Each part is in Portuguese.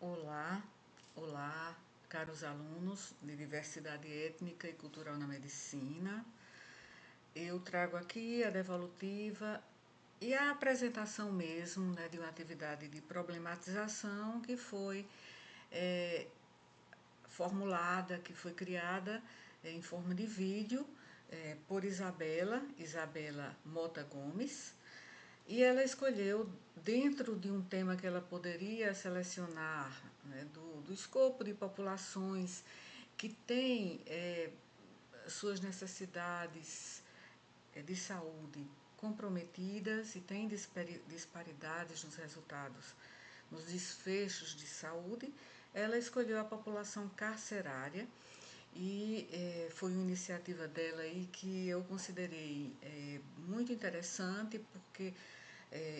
Olá, olá, caros alunos de Diversidade Étnica e Cultural na Medicina. Eu trago aqui a devolutiva e a apresentação mesmo, né, de uma atividade de problematização que foi formulada, que foi criada em forma de vídeo por Isabela Mota Gomes. E ela escolheu, dentro de um tema que ela poderia selecionar, né, do escopo de populações que têm suas necessidades de saúde comprometidas e têm disparidades nos resultados, nos desfechos de saúde, ela escolheu a população carcerária e foi uma iniciativa dela aí que eu considerei muito interessante, porque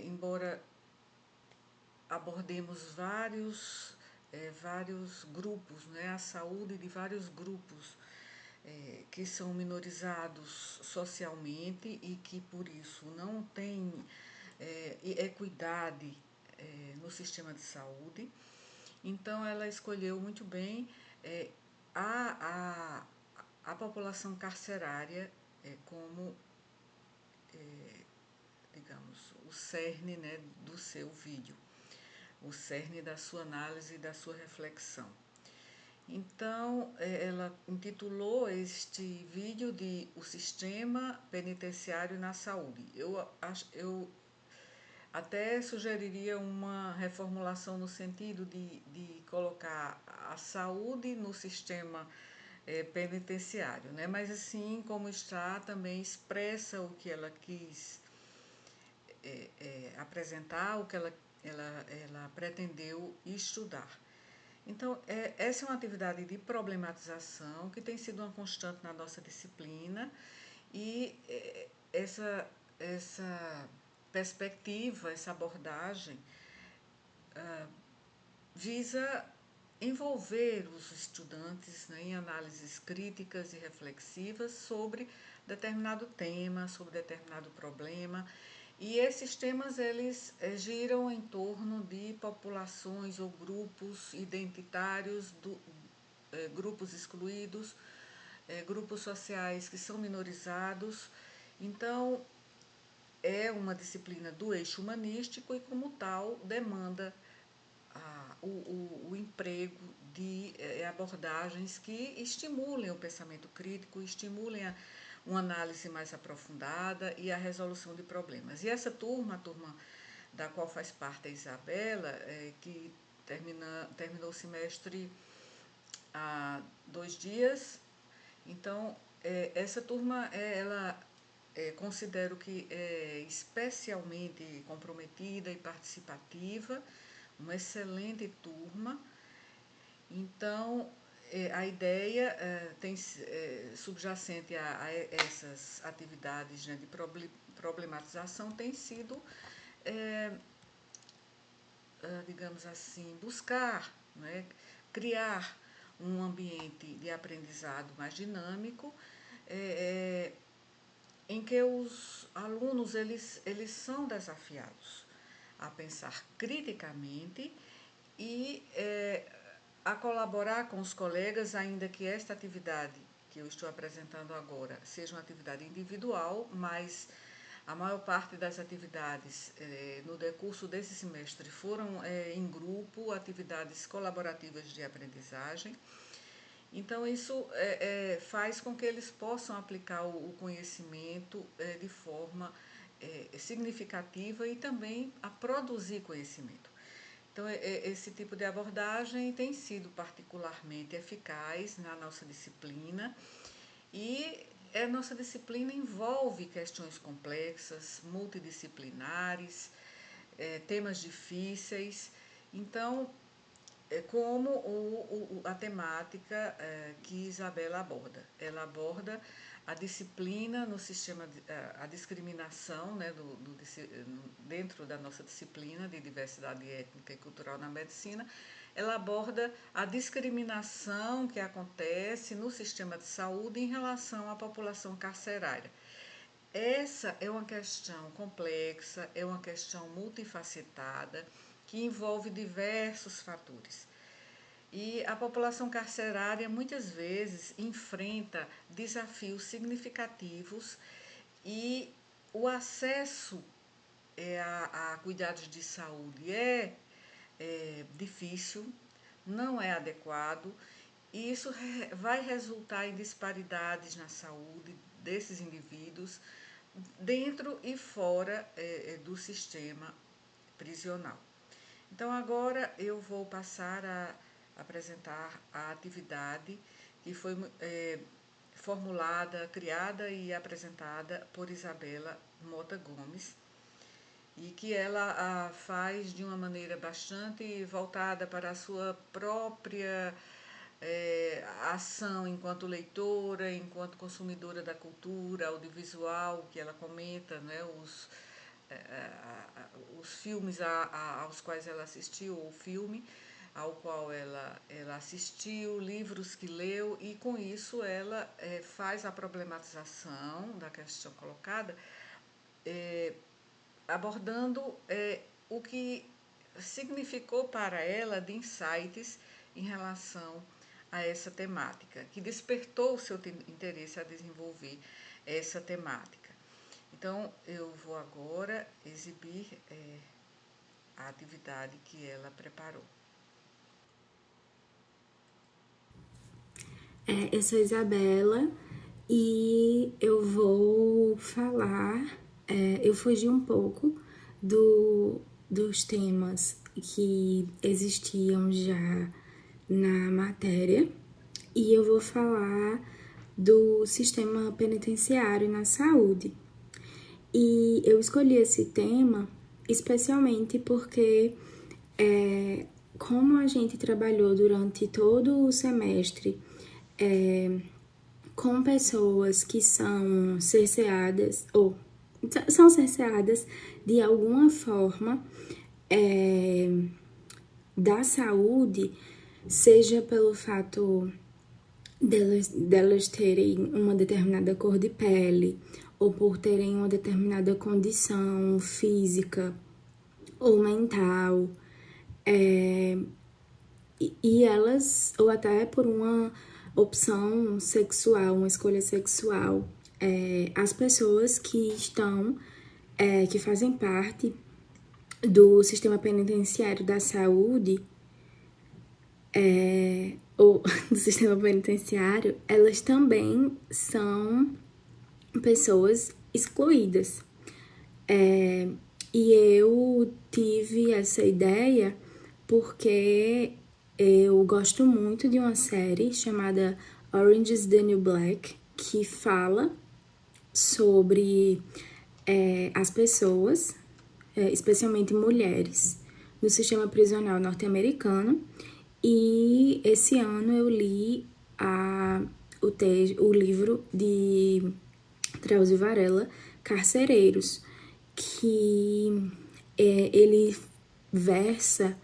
embora abordemos vários grupos, né, a saúde de vários grupos que são minorizados socialmente e que por isso não têm equidade no sistema de saúde. Então ela escolheu muito bem a, a população carcerária como, digamos, o cerne, né, do seu vídeo, o cerne da sua análise e da sua reflexão. Então, ela intitulou este vídeo de O Sistema Penitenciário na Saúde. Eu até sugeriria uma reformulação no sentido de colocar a saúde no sistema penitenciário, né? Mas assim como está, também expressa o que ela quis apresentar, o que ela pretendeu estudar. Então, essa é uma atividade de problematização que tem sido uma constante na nossa disciplina e essa perspectiva, essa abordagem visa envolver os estudantes, né, em análises críticas e reflexivas sobre determinado tema, sobre determinado problema. E esses temas eles giram em torno de populações ou grupos identitários, grupos excluídos, grupos sociais que são minorizados. Então, é uma disciplina do eixo humanístico e, como tal, demanda o emprego de abordagens que estimulem o pensamento crítico, estimulem uma análise mais aprofundada e a resolução de problemas. E essa turma, a turma da qual faz parte a Isabela, que terminou o semestre há 2 dias, então essa turma, ela considero que é especialmente comprometida e participativa, uma excelente turma. Então, a ideia subjacente a essas atividades, né, de problematização tem sido, digamos assim, buscar, né, criar um ambiente de aprendizado mais dinâmico, em que os alunos eles são desafiados a pensar criticamente e a colaborar com os colegas, ainda que esta atividade que eu estou apresentando agora seja uma atividade individual, mas a maior parte das atividades no decurso desse semestre foram em grupo, atividades colaborativas de aprendizagem. Então, isso faz com que eles possam aplicar o conhecimento de forma significativa e também a produzir conhecimento. Então, esse tipo de abordagem tem sido particularmente eficaz na nossa disciplina e a nossa disciplina envolve questões complexas, multidisciplinares, temas difíceis. Então, como a temática que Isabela aborda. Ela aborda a disciplina no sistema, a discriminação, né, dentro da nossa disciplina de diversidade étnica e cultural na medicina. Ela aborda a discriminação que acontece no sistema de saúde em relação à população carcerária. Essa é uma questão complexa, é uma questão multifacetada, que envolve diversos fatores. E a população carcerária muitas vezes enfrenta desafios significativos e o acesso a cuidados de saúde é difícil, não é adequado, e isso vai resultar em disparidades na saúde desses indivíduos dentro e fora do sistema prisional. Então, agora eu vou passar a apresentar a atividade que foi formulada, criada e apresentada por Isabela Mota Gomes, e que ela faz de uma maneira bastante voltada para a sua própria ação enquanto leitora, enquanto consumidora da cultura audiovisual, que ela comenta, né, os filmes aos quais ela assistiu, ou o filme ao qual ela assistiu, livros que leu, e com isso ela faz a problematização da questão colocada, abordando o que significou para ela de insights em relação a essa temática, que despertou o seu interesse a desenvolver essa temática. Então, eu vou agora exibir a atividade que ela preparou. Eu sou Isabela e eu vou falar, eu fugi um pouco dos temas que existiam já na matéria e eu vou falar do sistema penitenciário na saúde. E eu escolhi esse tema especialmente porque, como a gente trabalhou durante todo o semestre com pessoas que são cerceadas ou são cerceadas de alguma forma da saúde, seja pelo fato delas terem uma determinada cor de pele ou por terem uma determinada condição física ou mental, e elas, ou até por uma opção sexual, uma escolha sexual, as pessoas que estão, que fazem parte do sistema penitenciário da saúde, ou do sistema penitenciário, elas também são pessoas excluídas. E eu tive essa ideia porque eu gosto muito de uma série chamada Orange is the New Black, que fala sobre as pessoas, especialmente mulheres, no sistema prisional norte-americano. E esse ano eu li o livro de Drauzio Varela, Carcereiros, que ele versa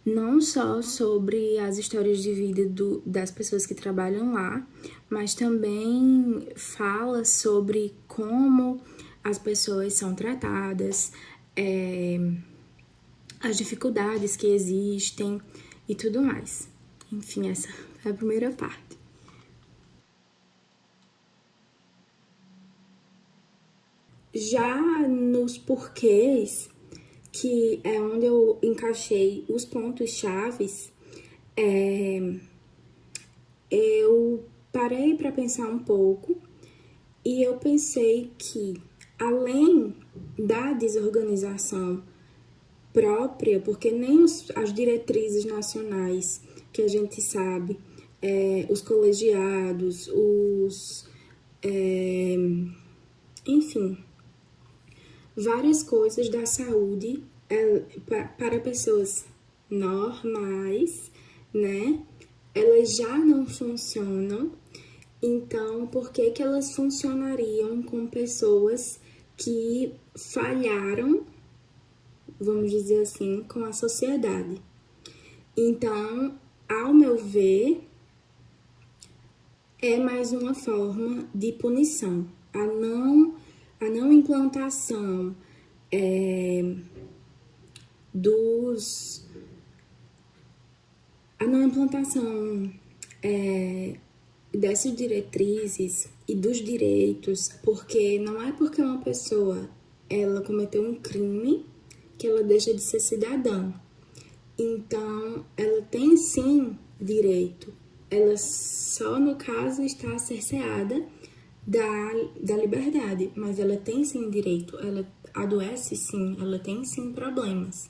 não só sobre as histórias de vida das pessoas que trabalham lá, mas também fala sobre como as pessoas são tratadas, as dificuldades que existem e tudo mais. Enfim, essa é a primeira parte. Já nos porquês, que é onde eu encaixei os pontos chaves, eu parei para pensar um pouco e eu pensei que, além da desorganização própria, porque nem as diretrizes nacionais que a gente sabe, os colegiados, enfim, várias coisas da saúde para pessoas normais, né? Elas já não funcionam. Então, por que elas funcionariam com pessoas que falharam, vamos dizer assim, com a sociedade? Então, ao meu ver, é mais uma forma de punição. A não implantação A não implantação dessas diretrizes e dos direitos, porque não é porque uma pessoa ela cometeu um crime que ela deixa de ser cidadã. Então, ela tem sim direito. Ela só, no caso, está cerceada da liberdade, mas ela tem sim direito. Ela adoece sim, ela tem sim problemas.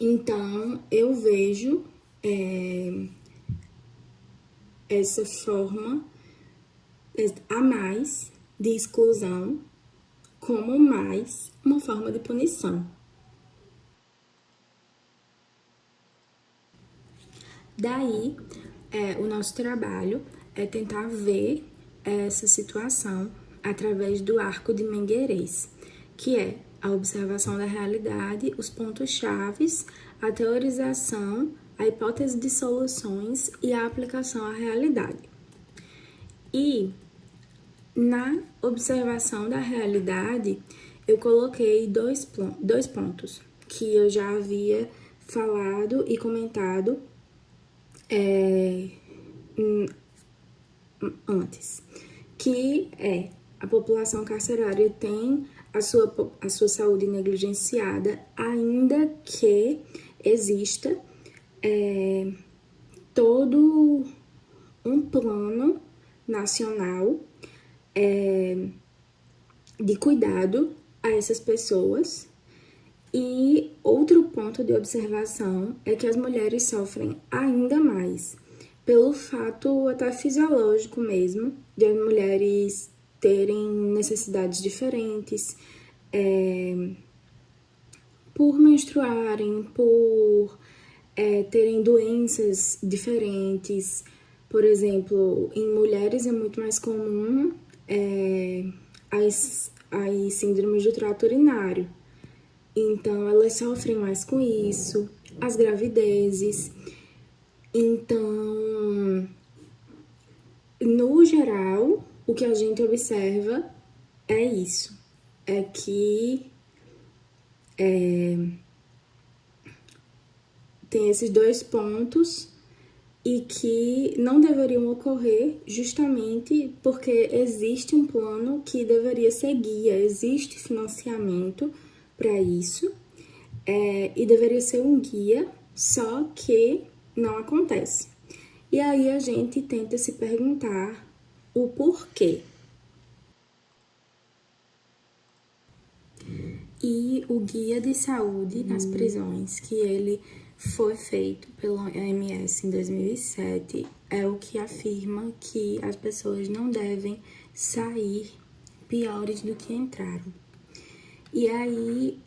Então, eu vejo essa forma a mais de exclusão como mais uma forma de punição. Daí, o nosso trabalho é tentar ver essa situação através do arco de Menguerês, que é a observação da realidade, os pontos chaves, a teorização, a hipótese de soluções e a aplicação à realidade. E na observação da realidade, eu coloquei dois pontos que eu já havia falado e comentado antes, que é a população carcerária tem a sua saúde negligenciada, ainda que exista todo um plano nacional de cuidado a essas pessoas. E outro ponto de observação é que as mulheres sofrem ainda mais pelo fato até fisiológico mesmo, de as mulheres terem necessidades diferentes, por menstruarem, por terem doenças diferentes. Por exemplo, em mulheres é muito mais comum as síndromes do trato urinário. Então, elas sofrem mais com isso, as gravidezes. Então, no geral, o que a gente observa é isso. É que tem esses dois pontos e que não deveriam ocorrer justamente porque existe um plano que deveria ser guia, existe financiamento para isso, e deveria ser um guia, só que não acontece. E aí a gente tenta se perguntar o porquê. E o guia de saúde nas prisões, que ele foi feito pela OMS em 2007, é o que afirma que as pessoas não devem sair piores do que entraram. E aí,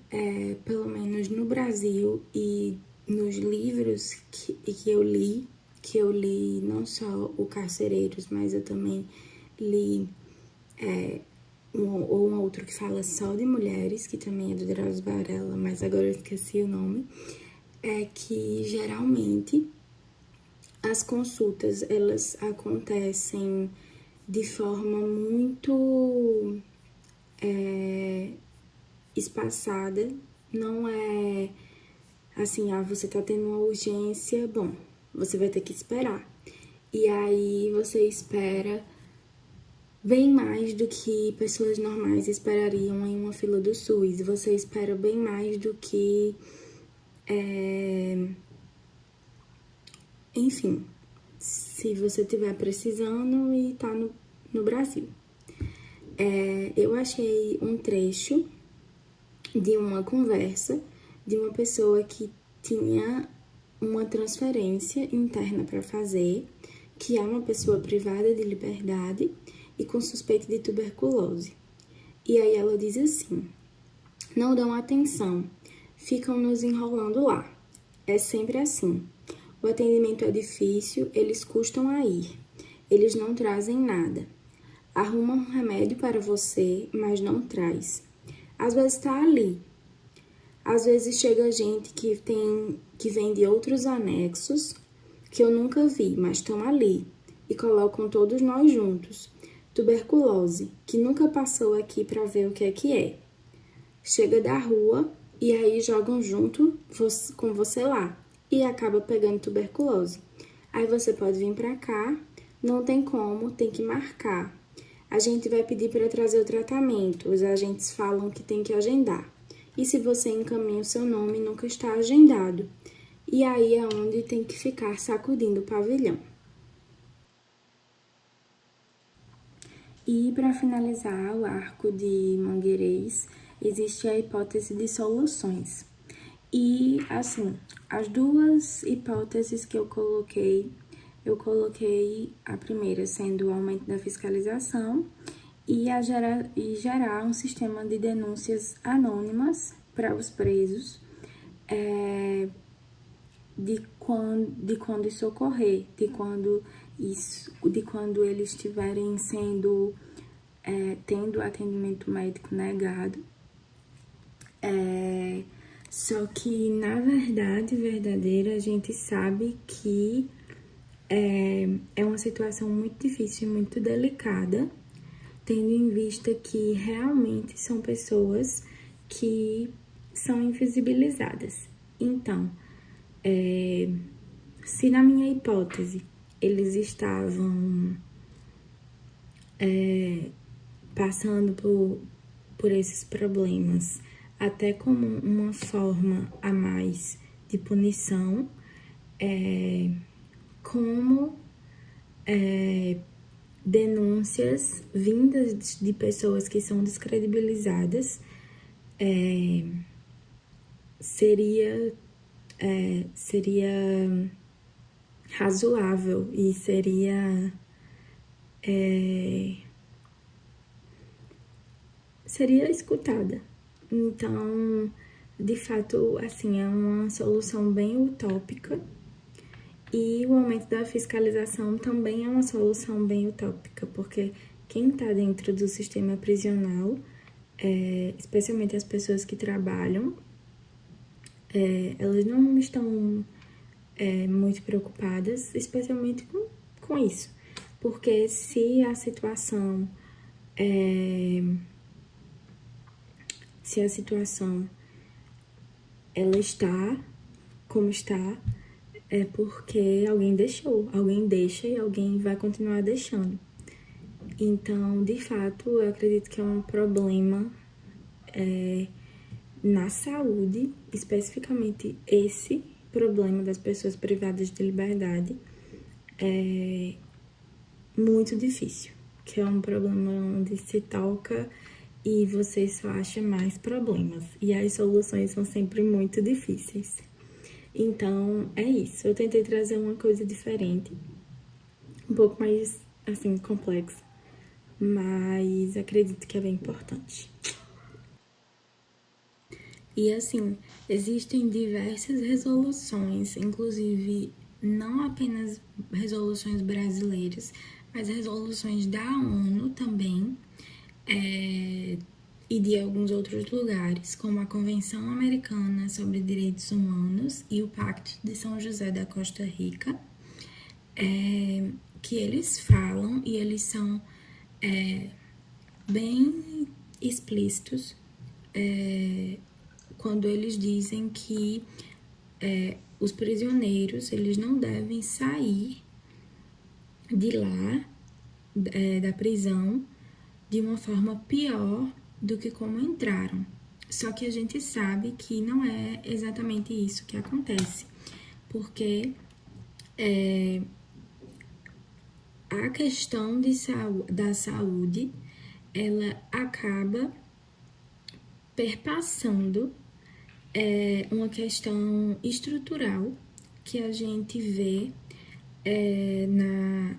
pelo menos no Brasil e nos livros que eu li não só o Carcereiros, mas eu também li um outro que fala só de mulheres, que também é do Drauzio Varela, mas agora eu esqueci o nome, é que geralmente as consultas, elas acontecem de forma muito espaçada, não é assim, você tá tendo uma urgência, bom, você vai ter que esperar. E aí você espera bem mais do que pessoas normais esperariam em uma fila do SUS. Você espera bem mais do que enfim, se você estiver precisando e tá no Brasil. Eu achei um trecho de uma conversa de uma pessoa que tinha uma transferência interna para fazer, que é uma pessoa privada de liberdade e com suspeita de tuberculose. E aí ela diz assim: não dão atenção, ficam nos enrolando lá. É sempre assim. O atendimento é difícil, eles custam a ir. Eles não trazem nada. Arrumam um remédio para você, mas não traz. Às vezes está ali. Às vezes chega gente que vem de outros anexos que eu nunca vi, mas estão ali e colocam todos nós juntos. Tuberculose, que nunca passou aqui para ver o que é. Chega da rua e aí jogam junto com você lá. e acaba pegando tuberculose. Aí você pode vir para cá, não tem como, tem que marcar. A gente vai pedir para trazer o tratamento, os agentes falam que tem que agendar. E se você encaminha o seu nome, nunca está agendado. E aí é onde tem que ficar sacudindo o pavilhão. E para finalizar o arco de Mangueirês, existe a hipótese de soluções. E, assim, as duas hipóteses que eu coloquei a primeira sendo o aumento da fiscalização e gerar um sistema de denúncias anônimas para os presos de quando isso ocorrer, de quando eles estiverem tendo atendimento médico negado. Só que, na verdade, verdadeira, a gente sabe que é uma situação muito difícil e muito delicada, tendo em vista que realmente são pessoas que são invisibilizadas. Então, se na minha hipótese eles estavam passando por esses problemas até como uma forma a mais de punição, como denúncias vindas de pessoas que são descredibilizadas, seria razoável e seria escutada. Então, de fato, assim, é uma solução bem utópica. E o aumento da fiscalização também é uma solução bem utópica, porque quem está dentro do sistema prisional, especialmente as pessoas que trabalham, elas não estão muito preocupadas, especialmente com isso. Porque se a situação ela está como está, é porque alguém deixou. Alguém deixa e alguém vai continuar deixando. Então, de fato, eu acredito que é um problema na saúde, especificamente esse problema das pessoas privadas de liberdade, é muito difícil, que é um problema onde se toca e você só acha mais problemas, e as soluções são sempre muito difíceis. Então, é isso. Eu tentei trazer uma coisa diferente, um pouco mais, assim, complexa, mas acredito que é bem importante. E, assim, existem diversas resoluções, inclusive não apenas resoluções brasileiras, mas resoluções da ONU também, e de alguns outros lugares, como a Convenção Americana sobre Direitos Humanos e o Pacto de São José da Costa Rica, que eles falam e eles são bem explícitos quando eles dizem que os prisioneiros eles não devem sair de lá, da prisão, de uma forma pior do que como entraram. Só que a gente sabe que não é exatamente isso que acontece, porque a questão da saúde, ela acaba perpassando uma questão estrutural que a gente vê na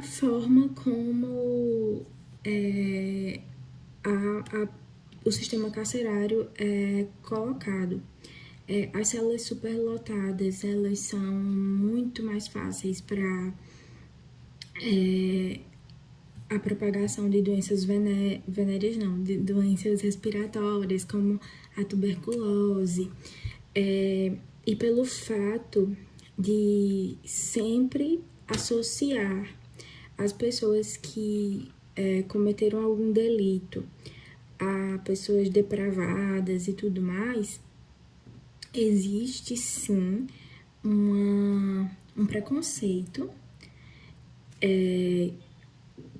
forma como o sistema carcerário é colocado. As células superlotadas, elas são muito mais fáceis para a propagação de doenças venéreas, de doenças respiratórias, como a tuberculose, e pelo fato de sempre associar as pessoas que cometeram algum delito a pessoas depravadas e tudo mais, existe sim um preconceito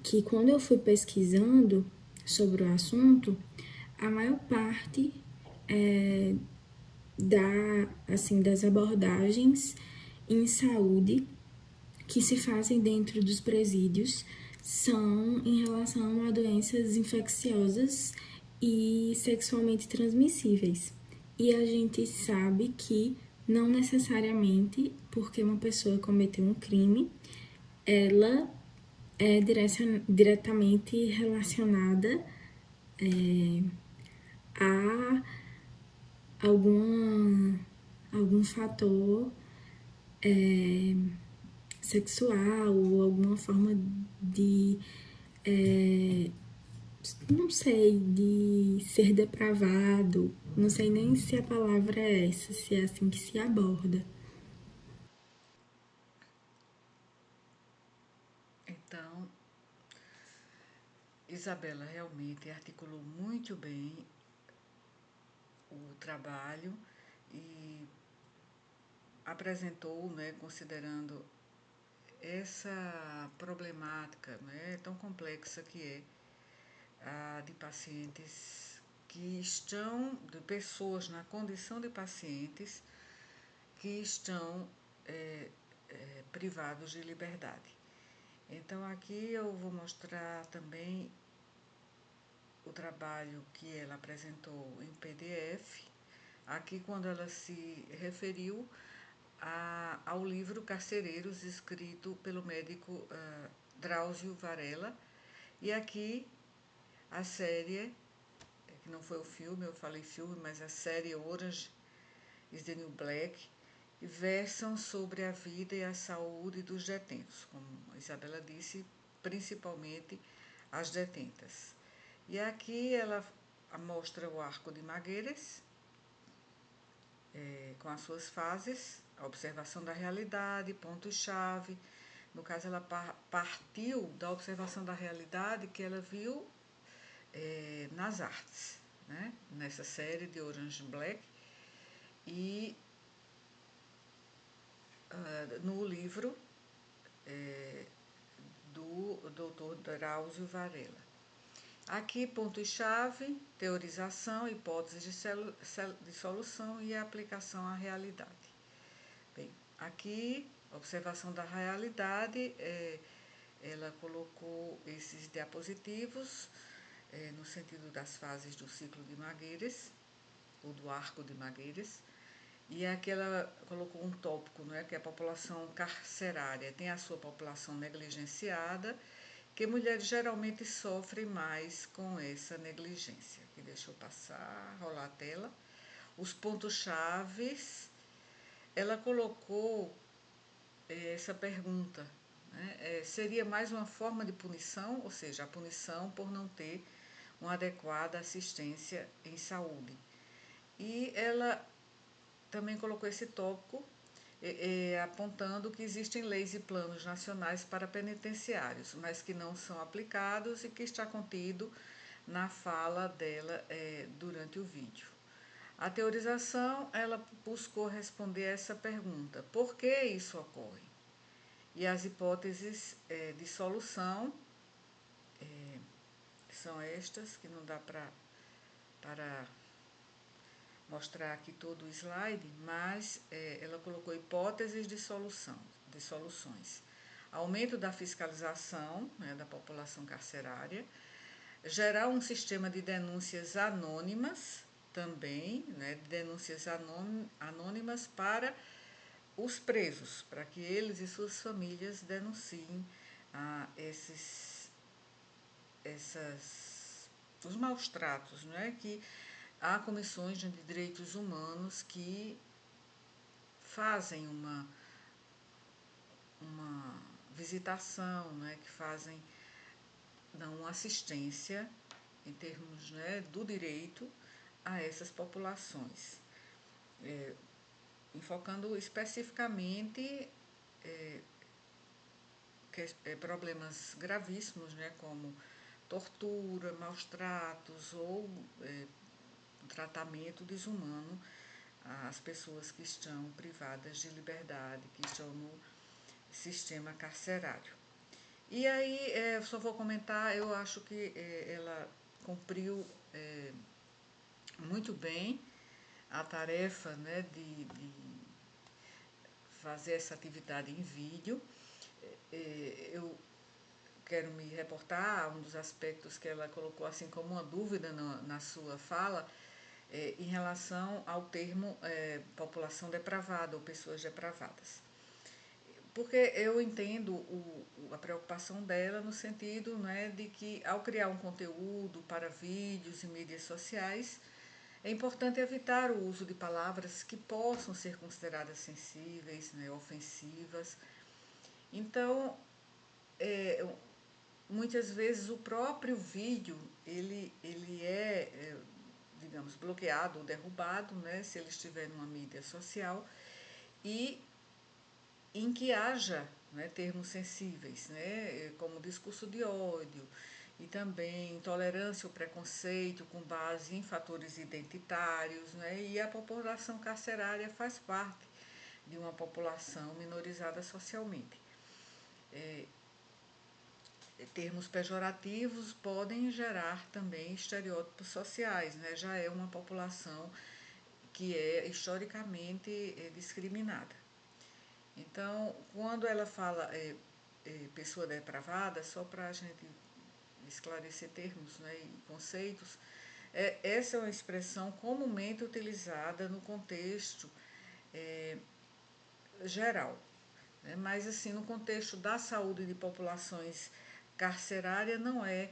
que quando eu fui pesquisando sobre o assunto, a maior parte das abordagens em saúde que se fazem dentro dos presídios são em relação a doenças infecciosas e sexualmente transmissíveis. E a gente sabe que não necessariamente porque uma pessoa cometeu um crime, ela é diretamente relacionada a alguma, algum fator sexual ou alguma forma de, não sei, de ser depravado. Não sei nem se a palavra é essa, se é assim que se aborda. Então, Isabela realmente articulou muito bem o trabalho e apresentou, né, considerando essa problemática, né, tão complexa que é a de pacientes que estão, de pessoas na condição de pacientes que estão privados de liberdade. Então aqui eu vou mostrar também o trabalho que ela apresentou em PDF, aqui quando ela se referiu ao livro Carcereiros, escrito pelo médico Drauzio Varela, e aqui a série, que não foi o filme, eu falei filme, mas a série Orange is the New Black, versam sobre a vida e a saúde dos detentos, como a Isabela disse, principalmente as detentas. E aqui ela mostra o arco de Magueiras, com as suas fases, a observação da realidade, ponto-chave. No caso, ela partiu da observação da realidade que ela viu nas artes, né? Nessa série de Orange Black. E no livro do Dr. Drauzio Varela. Aqui, ponto e chave, teorização, hipóteses de solução e aplicação à realidade. Bem, aqui, observação da realidade, ela colocou esses diapositivos no sentido das fases do ciclo de Magueiras, ou do arco de Magueiras, e aqui ela colocou um tópico, não é, que a população carcerária tem a sua população negligenciada, que mulheres geralmente sofrem mais com essa negligência. Aqui deixa eu passar, rolar a tela. Os pontos-chaves, ela colocou essa pergunta, né? Seria mais uma forma de punição, ou seja, a punição por não ter uma adequada assistência em saúde. E ela também colocou esse tópico apontando que existem leis e planos nacionais para penitenciários, mas que não são aplicados e que está contido na fala dela durante o vídeo. A teorização, ela buscou responder essa pergunta: por que isso ocorre? E as hipóteses de solução são estas, que não dá para mostrar aqui todo o slide, mas ela colocou hipóteses de soluções. Aumento da fiscalização, né, da população carcerária, gerar um sistema de denúncias anônimas também, né, de denúncias anônimas para os presos, para que eles e suas famílias denunciem os maus tratos, não é? Que há comissões de direitos humanos que fazem uma visitação, né, que dão assistência em termos, né, do direito a essas populações, enfocando especificamente problemas gravíssimos, né, como tortura, maus tratos ou tratamento desumano às pessoas que estão privadas de liberdade, que estão no sistema carcerário. E aí, só vou comentar, eu acho que ela cumpriu muito bem a tarefa, né, de fazer essa atividade em vídeo. Eu quero me reportar a um dos aspectos que ela colocou assim como uma dúvida na sua fala, em relação ao termo população depravada ou pessoas depravadas. Porque eu entendo a preocupação dela no sentido, né, de que ao criar um conteúdo para vídeos e mídias sociais, é importante evitar o uso de palavras que possam ser consideradas sensíveis, né, ofensivas. Então, muitas vezes o próprio vídeo ele digamos, bloqueado ou derrubado, né, se ele estiver numa mídia social, e em que haja, né, termos sensíveis, né, como discurso de ódio e também intolerância ou preconceito com base em fatores identitários, né, e a população carcerária faz parte de uma população minorizada socialmente. Termos pejorativos podem gerar também estereótipos sociais, né, já é uma população que é historicamente discriminada. Então, quando ela fala pessoa depravada, só para a gente esclarecer termos, né, e conceitos, essa é uma expressão comumente utilizada no contexto geral, né, mas assim, no contexto da saúde de populações carcerárias não é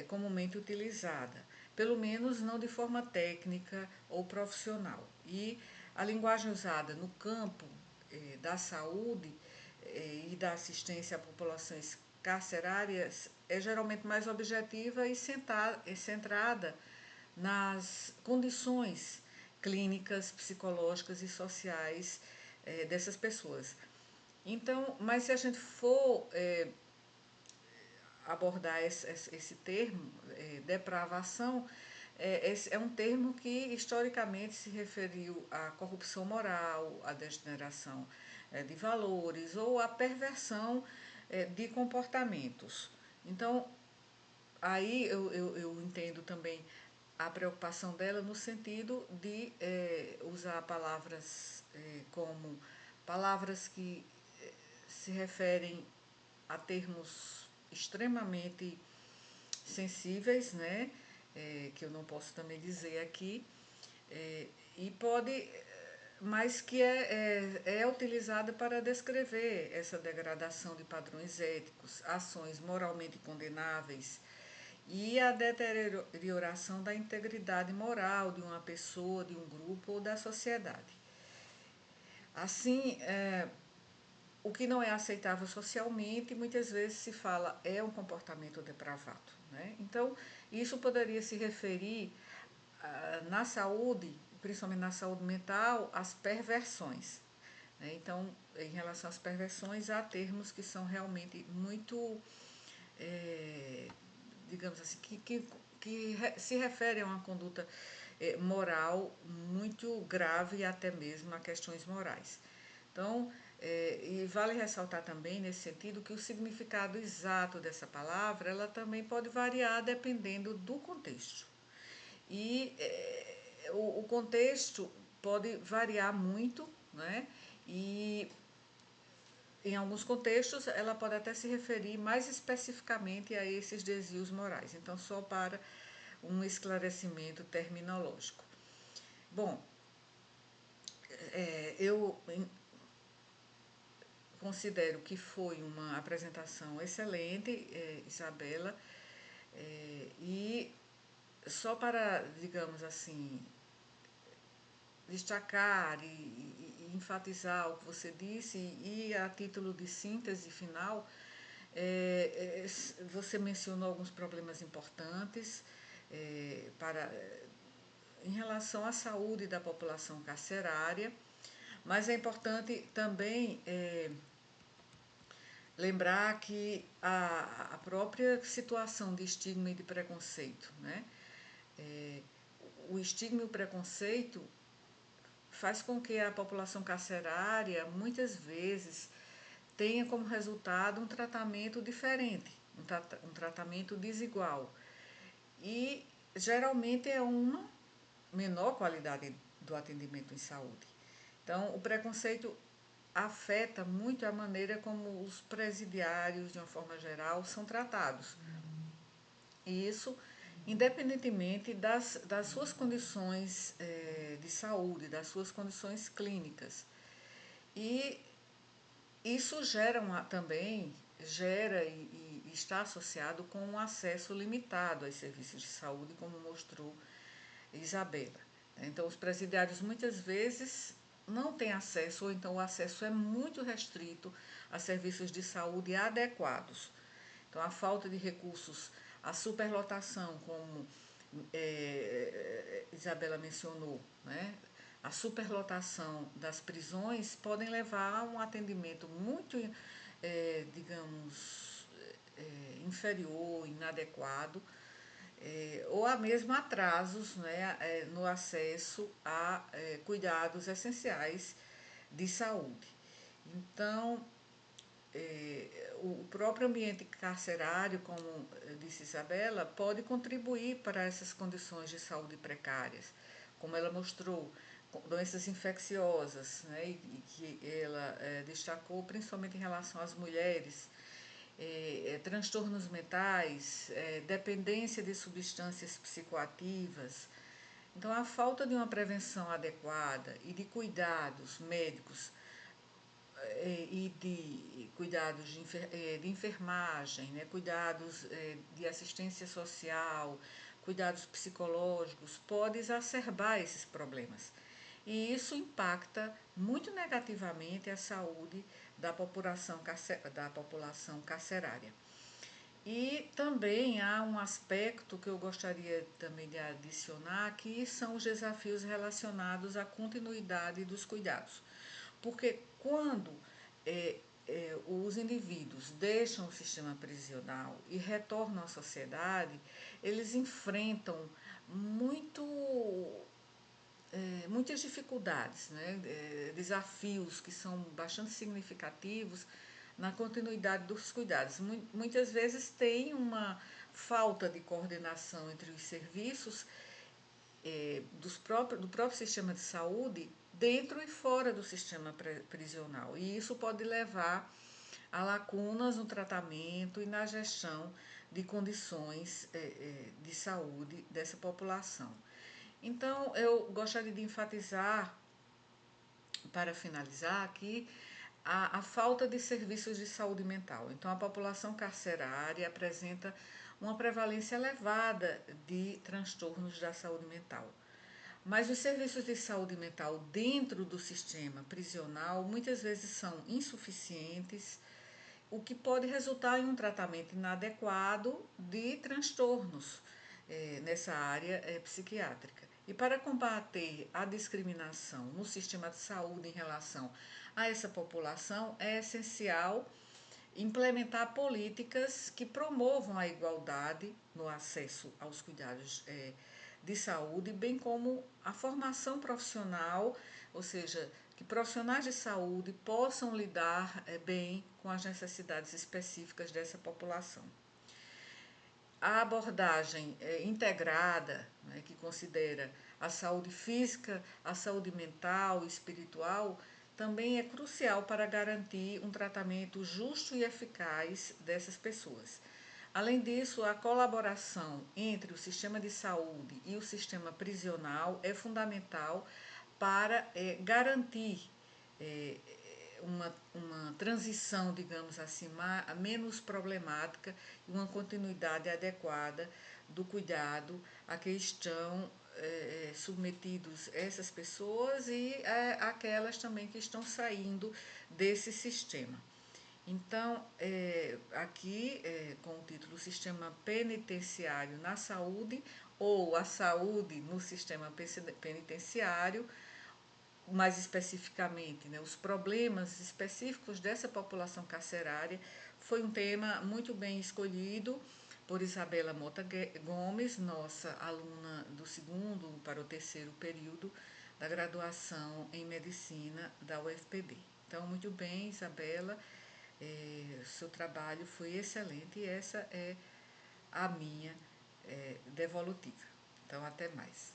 comumente utilizada, pelo menos não de forma técnica ou profissional. E a linguagem usada no campo da saúde e da assistência a populações carcerárias é geralmente mais objetiva e centrada nas condições clínicas, psicológicas e sociais dessas pessoas. Então, mas se a gente for abordar esse termo, depravação, esse é um termo que historicamente se referiu à corrupção moral, à degeneração de valores ou à perversão de comportamentos. Então, aí eu entendo também a preocupação dela no sentido de usar palavras como palavras que se referem a termos extremamente sensíveis, né? Que eu não posso também dizer aqui, e pode, mas que é utilizada para descrever essa degradação de padrões éticos, ações moralmente condenáveis e a deterioração da integridade moral de uma pessoa, de um grupo ou da sociedade. Assim, o que não é aceitável socialmente, muitas vezes se fala é um comportamento depravado, né? Então, isso poderia se referir na saúde, principalmente na saúde mental, às perversões, né? Então, em relação às perversões, há termos que são realmente muito, digamos assim, que se referem a uma conduta moral muito grave e até mesmo a questões morais. Então, e vale ressaltar também nesse sentido que o significado exato dessa palavra ela também pode variar dependendo do contexto. E o contexto pode variar muito, né? E em alguns contextos ela pode até se referir mais especificamente a esses desvios morais. Então, só para um esclarecimento terminológico. Bom, eu considero que foi uma apresentação excelente, Isabela, e só para, digamos assim, destacar e enfatizar o que você disse e a título de síntese final, você mencionou alguns problemas importantes em relação à saúde da população carcerária, mas é importante também lembrar que a própria situação de estigma e de preconceito, né? É, o estigma e o preconceito faz com que a população carcerária, muitas vezes, tenha como resultado um tratamento diferente, um tratamento desigual. E geralmente é uma menor qualidade do atendimento em saúde. Então, o preconceito afeta muito a maneira como os presidiários, de uma forma geral, são tratados. E isso, independentemente das suas condições de saúde, das suas condições clínicas. E isso também gera e está associado com um acesso limitado aos serviços de saúde, como mostrou Isabela. Então, os presidiários muitas vezes não têm acesso, ou então o acesso é muito restrito a serviços de saúde adequados. Então, a falta de recursos, a superlotação, como Isabela mencionou, né? A superlotação das prisões podem levar a um atendimento muito, digamos, inferior, inadequado, ou a mesmo atrasos, né, no acesso a cuidados essenciais de saúde. Então, o próprio ambiente carcerário, como disse Isabela, pode contribuir para essas condições de saúde precárias, como ela mostrou, doenças infecciosas, né, e que ela destacou principalmente em relação às mulheres, transtornos mentais, dependência de substâncias psicoativas. Então, a falta de uma prevenção adequada e de cuidados médicos e de cuidados de enfermagem, né, cuidados de assistência social, cuidados psicológicos, pode exacerbar esses problemas. E isso impacta muito negativamente a saúde da população carcerária. E também há um aspecto que eu gostaria também de adicionar, que são os desafios relacionados à continuidade dos cuidados. Porque quando os indivíduos deixam o sistema prisional e retornam à sociedade, eles enfrentam muito muitas dificuldades, né? Desafios que são bastante significativos na continuidade dos cuidados. Muitas vezes tem uma falta de coordenação entre os serviços do próprio sistema de saúde dentro e fora do sistema prisional. E isso pode levar a lacunas no tratamento e na gestão de condições de saúde dessa população. Então, eu gostaria de enfatizar, para finalizar aqui, a falta de serviços de saúde mental. Então, a população carcerária apresenta uma prevalência elevada de transtornos da saúde mental. Mas os serviços de saúde mental dentro do sistema prisional muitas vezes são insuficientes, o que pode resultar em um tratamento inadequado de transtornos nessa área psiquiátrica. E para combater a discriminação no sistema de saúde em relação a essa população, é essencial implementar políticas que promovam a igualdade no acesso aos cuidados de saúde, bem como a formação profissional, ou seja, que profissionais de saúde possam lidar bem com as necessidades específicas dessa população. A abordagem integrada, né, que considera a saúde física, a saúde mental e espiritual, também é crucial para garantir um tratamento justo e eficaz dessas pessoas. Além disso, a colaboração entre o sistema de saúde e o sistema prisional é fundamental para garantir uma transição, digamos assim, menos problemática e uma continuidade adequada do cuidado a que estão submetidos essas pessoas e aquelas também que estão saindo desse sistema. Então, aqui, com o título Sistema Penitenciário na Saúde, ou a Saúde no Sistema Penitenciário, mais especificamente, né, os problemas específicos dessa população carcerária foi um tema muito bem escolhido por Isabela Mota Gomes, nossa aluna do segundo para o terceiro período da graduação em Medicina da UFPB. Então, muito bem, Isabela, seu trabalho foi excelente e essa é a minha devolutiva. Então, até mais.